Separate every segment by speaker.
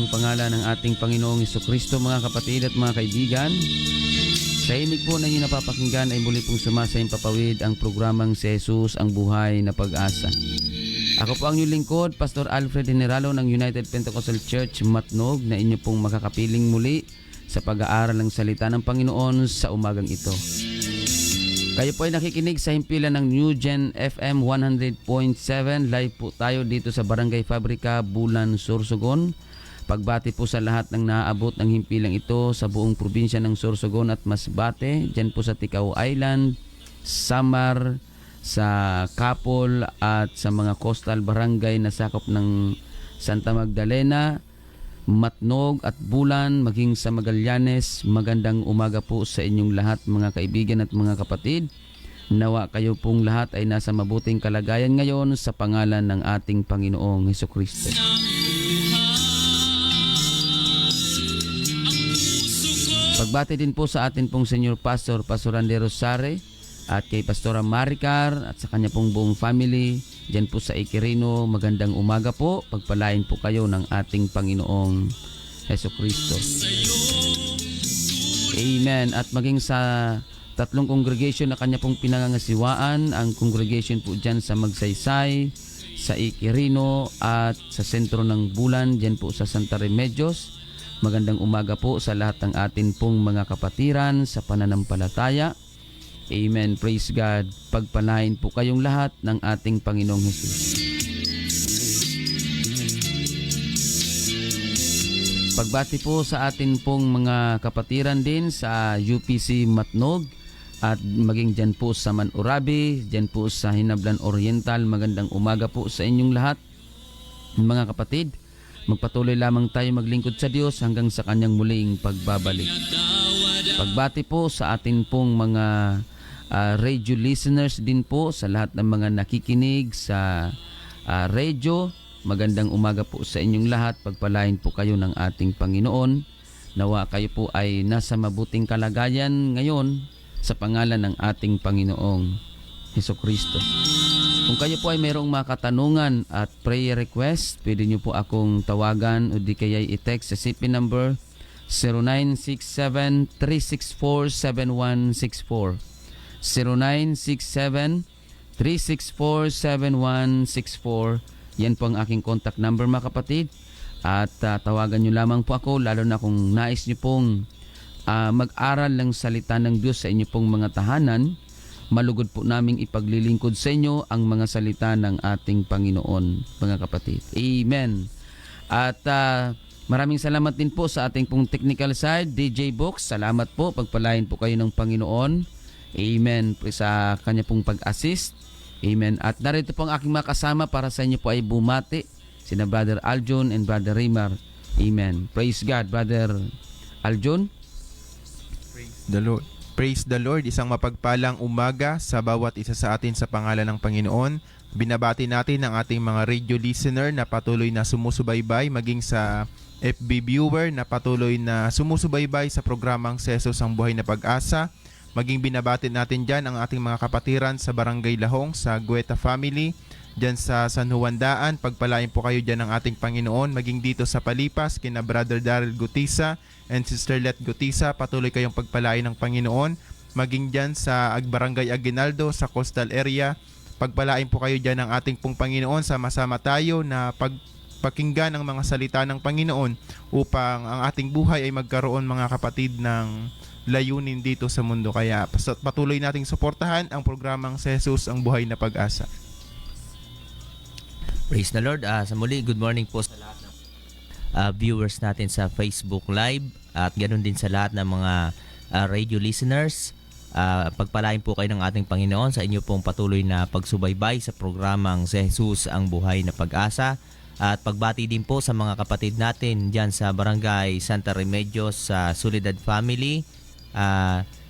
Speaker 1: Pangalan ng ating Panginoong Hesukristo, mga kapatid at mga kaibigan. Sa himig po na inyong napapakinggan ay muli pong sumasayang papawid ang programang Si Jesus ang Buhay na Pag-asa. Ako po ang inyong lingkod, Pastor Alfred Generalo ng United Pentecostal Church Matnog, na inyo pong makakapiling muli sa pag-aaral ng salita ng Panginoon sa umagang ito. Kayo po ay nakikinig sa himpilan ng New Gen FM 100.7. Live po tayo dito sa Barangay Fabrica, Bulan, Sorsogon. Pagbati po sa lahat ng naaabot ng himpilang ito sa buong probinsya ng Sorsogon at Masbate, dyan po sa Ticao Island, Samar, sa Kapol at sa mga coastal barangay na sakop ng Santa Magdalena, Matnog at Bulan, maging sa Magallanes. Magandang umaga po sa inyong lahat, mga kaibigan at mga kapatid. Nawa kayo pong lahat ay nasa mabuting kalagayan ngayon sa pangalan ng ating Panginoong Hesukristo. Pagbati din po sa atin pong Senior Pastor, Pastor Andy Rosare, at kay Pastora Maricar at sa kanya pong buong family dyan po sa Ikirino. Magandang umaga po, pagpalain po kayo ng ating Panginoong Hesukristo. Amen. At maging sa tatlong congregation na kanya pong pinangangasiwaan, ang congregation po dyan sa Magsaysay, sa Ikirino at sa sentro ng Bulan, dyan po sa Santa Remedios. Magandang umaga po sa lahat ng atin pong mga kapatiran sa pananampalataya. Amen. Praise God. Pagpalain po kayong lahat ng ating Panginoong Hesus. Pagbati po sa atin pong mga kapatiran din sa UPC Matnog at maging dyan po sa Manurabi, dyan po sa Hinablan Oriental. Magandang umaga po sa inyong lahat, mga kapatid. Magpatuloy lamang tayo maglingkod sa Diyos hanggang sa kanyang muling pagbabalik. Pagbati po sa atin pong mga radio listeners din po, sa lahat ng mga nakikinig sa radio. Magandang umaga po sa inyong lahat. Pagpalain po kayo ng ating Panginoon. Nawa kayo po ay nasa mabuting kalagayan ngayon sa pangalan ng ating Panginoong Hesukristo. Kung kayo po ay mayroong mga katanungan at prayer request, pwede nyo po akong tawagan o di kaya i-text sa CP number 0967-364-7164. 0967-364-7164. Yan po ang aking contact number, mga kapatid. At tawagan nyo lamang po ako, lalo na kung nais nyo pong mag-aral ng salita ng Diyos sa inyo pong mga tahanan. Malugod po naming ipaglilingkod sa inyo ang mga salita ng ating Panginoon, mga kapatid. Amen. At maraming salamat din po sa ating pong technical side, DJ Box. Salamat po. Pagpalain po kayo ng Panginoon. Amen. Sa kanya pong pag-assist. Amen. At narito po ang aking mga kasama para sa inyo po ay bumati. Sina Brother Aljon and Brother Raymar. Amen. Praise God, Brother Aljon.
Speaker 2: Praise the Lord. Praise the Lord, isang mapagpalang umaga sa bawat isa sa atin sa pangalan ng Panginoon. Binabati natin ang ating mga radio listener na patuloy na sumusubaybay, maging sa FB viewer na patuloy na sumusubaybay sa programang Jesus ang Buhay na Pag-asa. Maging binabati natin dyan ang ating mga kapatiran sa Barangay Lahong, sa Gueta Family, dyan sa San Juan Daan. Pagpalain po kayo dyan ng ating Panginoon. Maging dito sa Palipas, kina Brother Daryl Gutisa and Sister Let Gutisa, patuloy kayong pagpalain ng Panginoon. Maging dyan sa Barangay Aguinaldo, sa coastal area, pagpalain po kayo dyan ng ating pong Panginoon. Sama-sama tayo na pakinggan ang mga salita ng Panginoon upang ang ating buhay ay magkaroon, mga kapatid, ng layunin dito sa mundo. Kaya patuloy nating suportahan ang programang Jesus ang Buhay na Pag-asa.
Speaker 3: Praise the Lord. Sa muli, good morning po sa lahat ng viewers natin sa Facebook Live at ganoon din sa lahat ng mga radio listeners. Pagpalain po kayo ng ating Panginoon sa inyo pong patuloy na pagsubaybay sa programang Jesus ang Buhay na Pag-asa. At pagbati din po sa mga kapatid natin dyan sa Barangay Santa Remedios sa Soledad Family.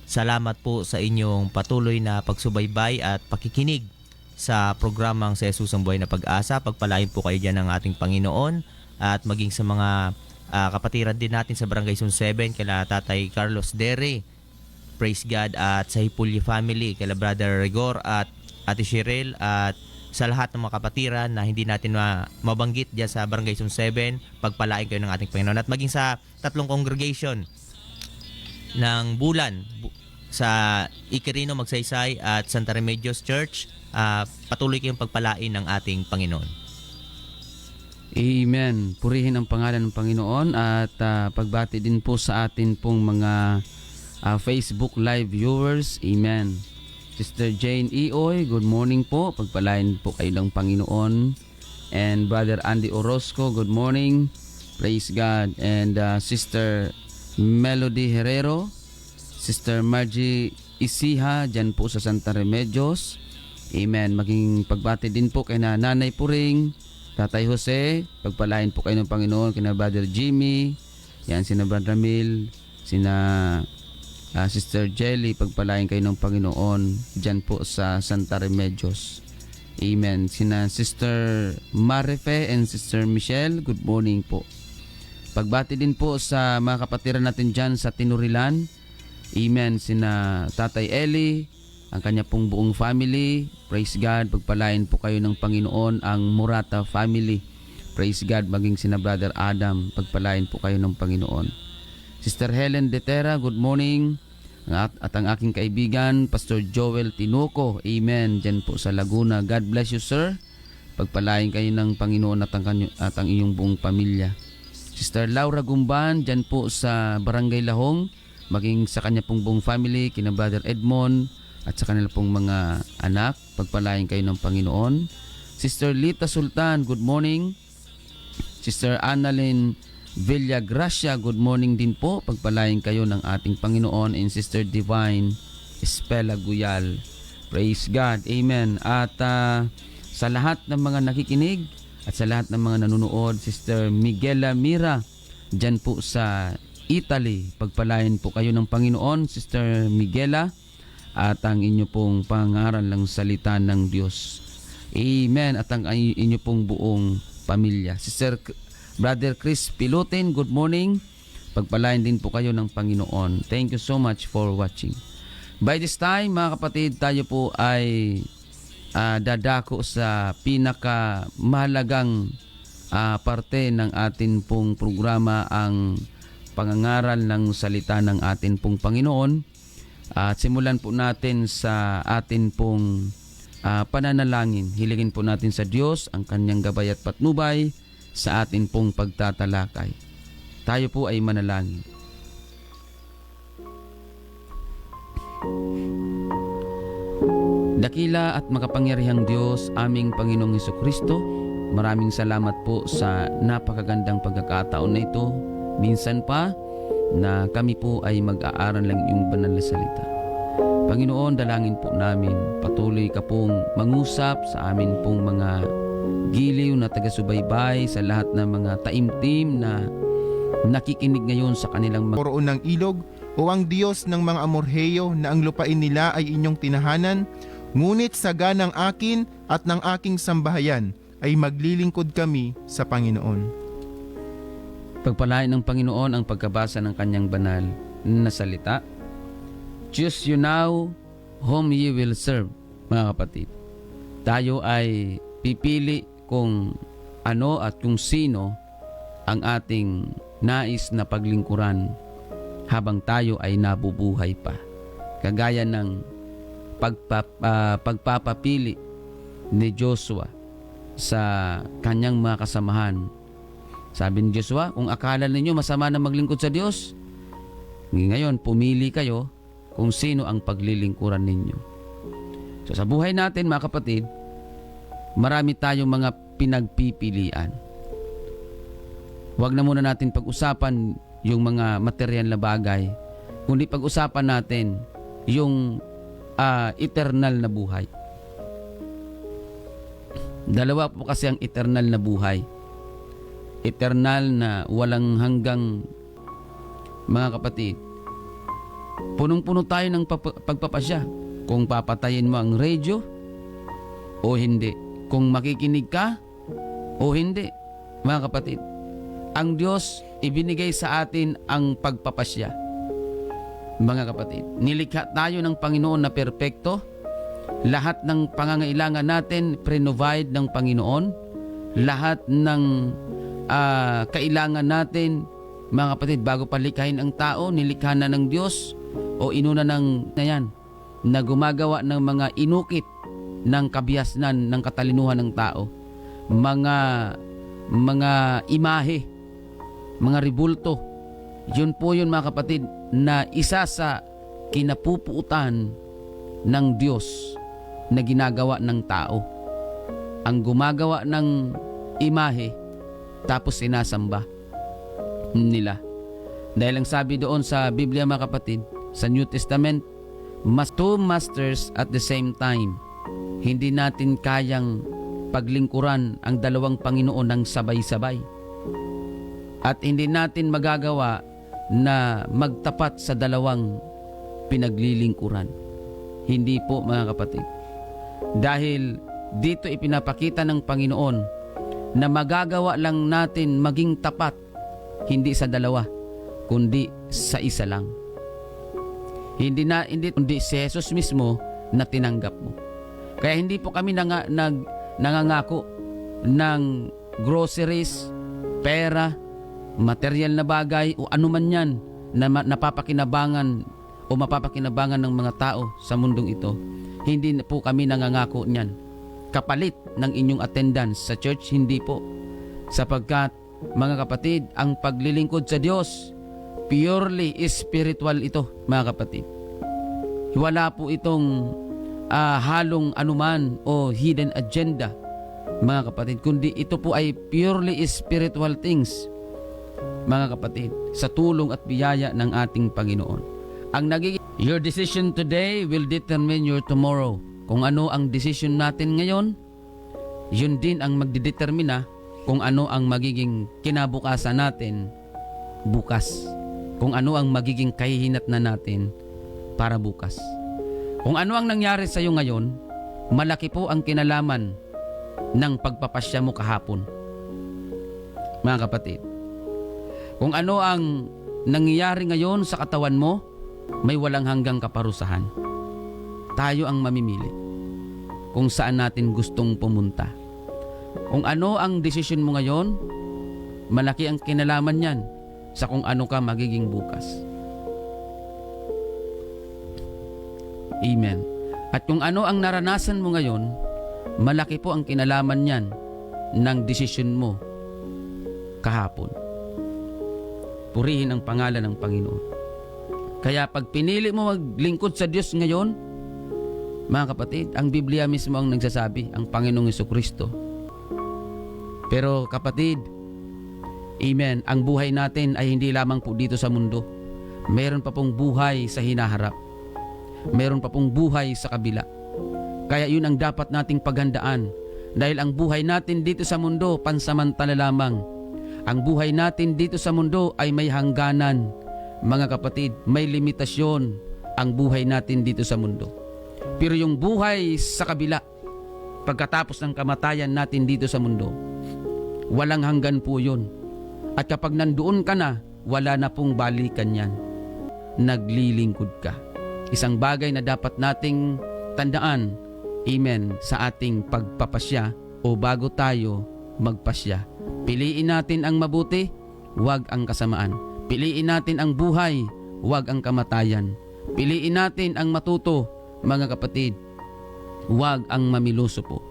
Speaker 3: Salamat po sa inyong patuloy na pagsubaybay at pakikinig sa programang Jesus ang Buhay na Pag-asa. Pagpalain po kayo dyan ng ating Panginoon at maging sa mga kapatiran din natin sa Barangay Sun 7 kala Tatay Carlos Dere. Praise God. At sa Hipulyo Family kala Brother Rigor at Ate Cheryl at sa lahat ng mga kapatiran na hindi natin mabanggit dyan sa Barangay Sun 7, pagpalain kayo ng ating Panginoon. At maging sa tatlong congregation ng Bulan sa Iquirino, Magsaysay at Santa Remedios Church, patuloy kayong pagpalain ng ating Panginoon.
Speaker 1: Amen. Purihin ang pangalan ng Panginoon at pagbati din po sa atin pong mga Facebook Live viewers. Amen. Sister Jane Ioy, good morning po. Pagpalain po kayo ng Panginoon. And Brother Andy Orozco, good morning. Praise God. And Sister Melody Herrero, Sister Margie Isiha, dyan po sa Santa Remedios. Amen. Maging pagbati din po kay Nanay Puring, Tatay Jose, pagpalain po kayo ng Panginoon, kina Brother Jimmy, yan, sina Brother Ramil, sina Sister Jelly, pagpalain kayo ng Panginoon dyan po sa Santa Remedios. Amen. Sina Sister Marife and Sister Michelle, good morning po. Pagbati din po sa mga kapatiran natin dyan sa Tinurilan. Amen. Sina Tatay Eli, ang kanya pong buong family. Praise God. Pagpalain po kayo ng Panginoon ang Murata family. Praise God. Maging sina Brother Adam, pagpalain po kayo ng Panginoon. Sister Helen Detera, good morning. At ang aking kaibigan, Pastor Joel Tinuco. Amen. Diyan po sa Laguna. God bless you, sir. Pagpalain kayo ng Panginoon at ang iyong buong pamilya. Sister Laura Gumban, diyan po sa Barangay Lahong. Maging sa kanya pong buong family, kina Brother Edmond, at sa kanila pong mga anak, pagpalain kayo ng Panginoon. Sister Lita Sultan, good morning. Sister Annalyn Villagracia, good morning din po. Pagpalain kayo ng ating Panginoon. And Sister Divine Espela Guyal. Praise God. Amen. At sa lahat ng mga nakikinig at sa lahat ng mga nanonood, Sister Miguela Mira, dyan po sa Italy, pagpalain po kayo ng Panginoon, Sister Miguela, at ang inyo pong pangaral ng salita ng Diyos. Amen. At ang inyo pong buong pamilya. Brother Chris Pilutin, good morning. Pagpalain din po kayo ng Panginoon. Thank you so much for watching. By this time, mga kapatid, tayo po ay dadako sa pinakamahalagang parte ng atin pong programa, ang pangangaral ng salita ng atin pong Panginoon. At simulan po natin sa atin pong pananalangin. Hilingin po natin sa Diyos ang kanyang gabay at patnubay sa atin pong pagtatalakay. Tayo po ay manalangin. Dakila at makapangyarihang Diyos, aming Panginoong Hesukristo, maraming salamat po sa napakagandang pagkakataon na ito. Minsan pa na kami po ay mag-aaral lang yung banal na salita. Panginoon, dalangin po namin, patuloy ka pong mangusap sa amin pong mga giliw na taga-subaybay, sa lahat ng mga taimtim na nakikinig ngayon sa kanilang
Speaker 2: Poroon ng ilog o ang Diyos ng mga Amorheyo na ang lupain nila ay inyong tinahanan, ngunit sa ganang akin at ng aking sambahayan ay maglilingkod kami sa Panginoon.
Speaker 1: Pagpalain ng Panginoon ang pagkabasa ng kanyang banal na salita. Choose you now whom ye will serve, mga kapatid. Tayo ay pipili kung ano at kung sino ang ating nais na paglingkuran habang tayo ay nabubuhay pa. Kagaya ng pagpapapili ni Joshua sa kanyang mga kasamahan. Sabi ni Joshua, kung akala ninyo masama na maglingkod sa Diyos, ngayon pumili kayo kung sino ang paglilingkuran ninyo. So sa buhay natin, mga kapatid, marami tayong mga pinagpipilian. Huwag na muna natin pag-usapan yung mga material na bagay, kundi pag-usapan natin yung eternal na buhay. Dalawa po kasi ang eternal na buhay. Eternal na walang hanggang, mga kapatid. Punong-puno tayo ng pagpapasya. Kung papatayin mo ang radyo o hindi. Kung makikinig ka o hindi, mga kapatid. Ang Diyos ibinigay sa atin ang pagpapasya. Mga kapatid, nilikha tayo ng Panginoon na perpekto. Lahat ng pangangailangan natin pre-provide ng Panginoon. Lahat ng kailangan natin, mga kapatid, bago palikhain ang tao, nilikha na ng Diyos o inuna ng na yan, na gumagawa ng mga inukit ng kabiasnan ng katalinuhan ng tao. Mga imahe, mga ribulto. Yun po yun, mga kapatid, na isa sa kinapupuutan ng Diyos na ginagawa ng tao. Ang gumagawa ng imahe tapos sinasamba nila. Dahil ang sabi doon sa Biblia, mga kapatid, sa New Testament, two masters at the same time. Hindi natin kayang paglingkuran ang dalawang Panginoon ng sabay-sabay. At hindi natin magagawa na magtapat sa dalawang pinaglilingkuran. Hindi po, mga kapatid. Dahil dito ipinapakita ng Panginoon na magagawa lang natin maging tapat hindi sa dalawa, kundi sa isa lang. Hindi kundi si Jesus mismo na tinanggap mo. Kaya hindi po kami nangangako ng groceries, pera, material na bagay o anuman yan na napapakinabangan o mapapakinabangan ng mga tao sa mundong ito. Hindi po kami nangangako niyan. Kapalit ng inyong attendance sa church, hindi po. Sapagkat, mga kapatid, ang paglilingkod sa Diyos, purely spiritual ito, mga kapatid. Wala po itong halong anuman o hidden agenda, mga kapatid, kundi ito po ay purely spiritual things, mga kapatid, sa tulong at biyaya ng ating Panginoon. Your decision today will determine your tomorrow. Kung ano ang decision natin ngayon, yun din ang magdidetermina kung ano ang magiging kinabukasan natin bukas. Kung ano ang magiging kahihinatnan natin para bukas. Kung ano ang nangyari sa iyo ngayon, malaki po ang kinalaman ng pagpapasya mo kahapon. Mga kapatid, kung ano ang nangyayari ngayon sa katawan mo, may walang hanggang kaparusahan. Tayo ang mamimili kung saan natin gustong pumunta. Kung ano ang desisyon mo ngayon, malaki ang kinalaman niyan sa kung ano ka magiging bukas. Amen. At kung ano ang naranasan mo ngayon, malaki po ang kinalaman niyan ng desisyon mo kahapon. Purihin ang pangalan ng Panginoon. Kaya pag pinili mo maglingkod sa Diyos ngayon, mga kapatid, ang Biblia mismo ang nagsasabi, ang Panginoong Jesucristo. Pero kapatid, amen, ang buhay natin ay hindi lamang po dito sa mundo. Meron pa pong buhay sa hinaharap. Meron pa pong buhay sa kabila. Kaya yun ang dapat nating paghandaan. Dahil ang buhay natin dito sa mundo, pansamantala lamang. Ang buhay natin dito sa mundo ay may hangganan. mga kapatid, may limitasyon ang buhay natin dito sa mundo. Pero yung buhay sa kabila, pagkatapos ng kamatayan natin dito sa mundo, walang hanggan po yun. At kapag nandoon ka na, wala na pong balikan yan. Naglilingkod ka. Isang bagay na dapat nating tandaan, amen, sa ating pagpapasya o bago tayo magpasya. Piliin natin ang mabuti, huwag ang kasamaan. Piliin natin ang buhay, huwag ang kamatayan. Piliin natin ang matuto, mga kapatid, huwag ang mamiluso po.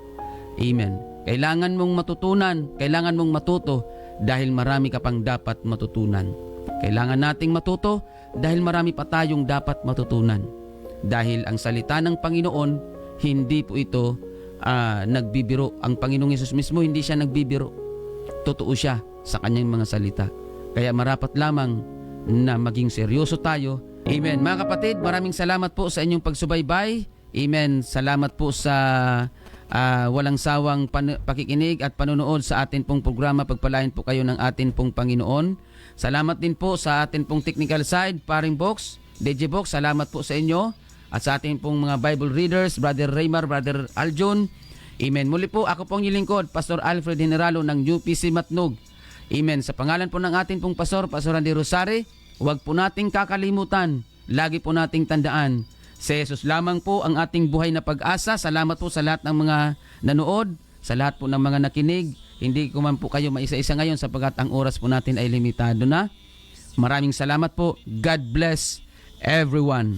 Speaker 1: Amen. Kailangan mong matutunan, kailangan mong matuto dahil marami ka pang dapat matutunan. Kailangan nating matuto dahil marami pa tayong dapat matutunan. Dahil ang salita ng Panginoon, hindi po ito nagbibiro. Ang Panginoong Hesus mismo, hindi siya nagbibiro. Totoo siya sa kanyang mga salita. Kaya marapat lamang na maging seryoso tayo. Amen. Mga kapatid, maraming salamat po sa inyong pagsubaybay. Amen. Salamat po sa walang sawang pakikinig at panonood sa atin pong programa. Pagpalain po kayo ng atin pong Panginoon. Salamat din po sa atin pong technical side, Paring Box, DJ Box, salamat po sa inyo. At sa atin pong mga Bible readers, Brother Raymar, Brother Aljon. Amen. Muli po, ako pong lingkod, Pastor Alfred Generalo ng UPC Matnog. Amen. Sa pangalan po ng atin pong Pastor Andy Rosare, huwag po nating kakalimutan, lagi po nating tandaan, si Jesus lamang po ang ating buhay na pag-asa. Salamat po sa lahat ng mga nanood, sa lahat po ng mga nakinig. Hindi ko man po kayo maisa-isa ngayon sapagkat ang oras po natin ay limitado na. Maraming salamat po. God bless everyone.